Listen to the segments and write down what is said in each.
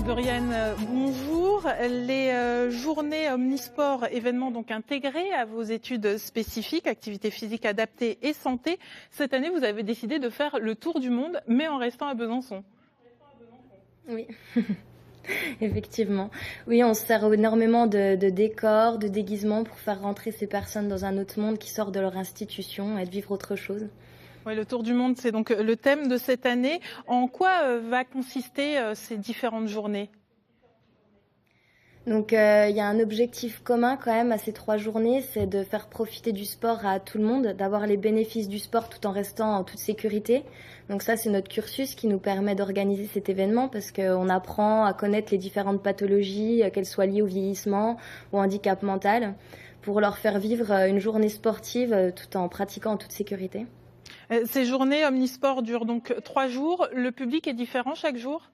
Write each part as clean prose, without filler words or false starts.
Doriane, bonjour. Les journées omnisport, événements donc intégrés à vos études spécifiques, activité physique adaptée et santé. Cette année, vous avez décidé de faire le tour du monde, mais en restant à Besançon. Oui, effectivement. Oui, on se sert énormément de décors, de déguisements pour faire rentrer ces personnes dans un autre monde qui sort de leur institution et de vivre autre chose. Oui, le tour du monde, c'est donc le thème de cette année. En quoi va consister ces différentes journées ? Donc il y a un objectif commun quand même à ces 3 journées, c'est de faire profiter du sport à tout le monde, d'avoir les bénéfices du sport tout en restant en toute sécurité. Donc ça, c'est notre cursus qui nous permet d'organiser cet événement parce qu'on apprend à connaître les différentes pathologies, qu'elles soient liées au vieillissement, au handicap mental, pour leur faire vivre une journée sportive tout en pratiquant en toute sécurité. Ces journées omnisport durent donc 3 jours. Le public est différent chaque jour ?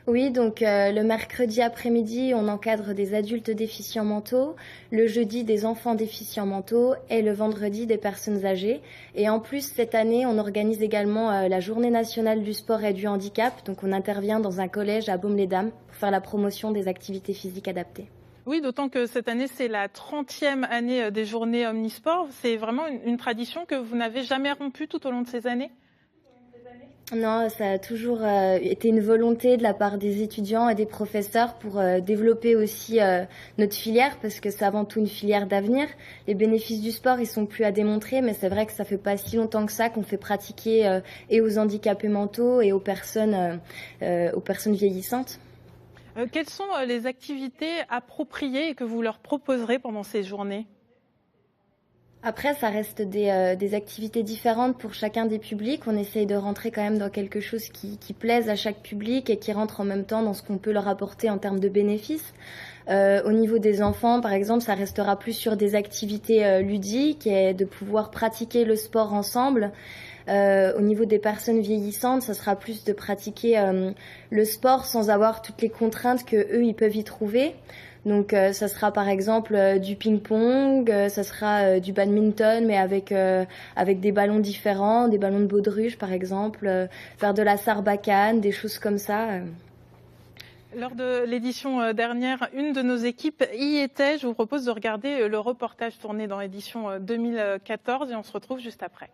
Oui, donc le mercredi après-midi, on encadre des adultes déficients mentaux, le jeudi des enfants déficients mentaux et le vendredi des personnes âgées. Et en plus, cette année, on organise également la journée nationale du sport et du handicap. Donc on intervient dans un collège à Baume-les-Dames pour faire la promotion des activités physiques adaptées. Oui, d'autant que cette année, c'est la 30e année des journées omnisport. C'est vraiment une tradition que vous n'avez jamais rompue tout au long de ces années ? Non, ça a toujours été une volonté de la part des étudiants et des professeurs pour développer aussi notre filière parce que c'est avant tout une filière d'avenir. Les bénéfices du sport, ils sont plus à démontrer, mais c'est vrai que ça fait pas si longtemps que ça qu'on fait pratiquer et aux handicapés mentaux et aux personnes vieillissantes. Quelles sont les activités appropriées que vous leur proposerez pendant ces journées ? Après, ça reste des activités différentes pour chacun des publics. On essaye de rentrer quand même dans quelque chose qui plaise à chaque public et qui rentre en même temps dans ce qu'on peut leur apporter en termes de bénéfices. Au niveau des enfants, par exemple, ça restera plus sur des activités ludiques et de pouvoir pratiquer le sport ensemble. Au niveau des personnes vieillissantes, ça sera plus de pratiquer le sport sans avoir toutes les contraintes que eux ils peuvent y trouver. Donc ça sera par exemple du ping-pong, ça sera du badminton mais avec des ballons différents, des ballons de baudruche par exemple, faire de la sarbacane, des choses comme ça. Lors de l'édition dernière, une de nos équipes y était. Je vous propose de regarder le reportage tourné dans l'édition 2014 et on se retrouve juste après.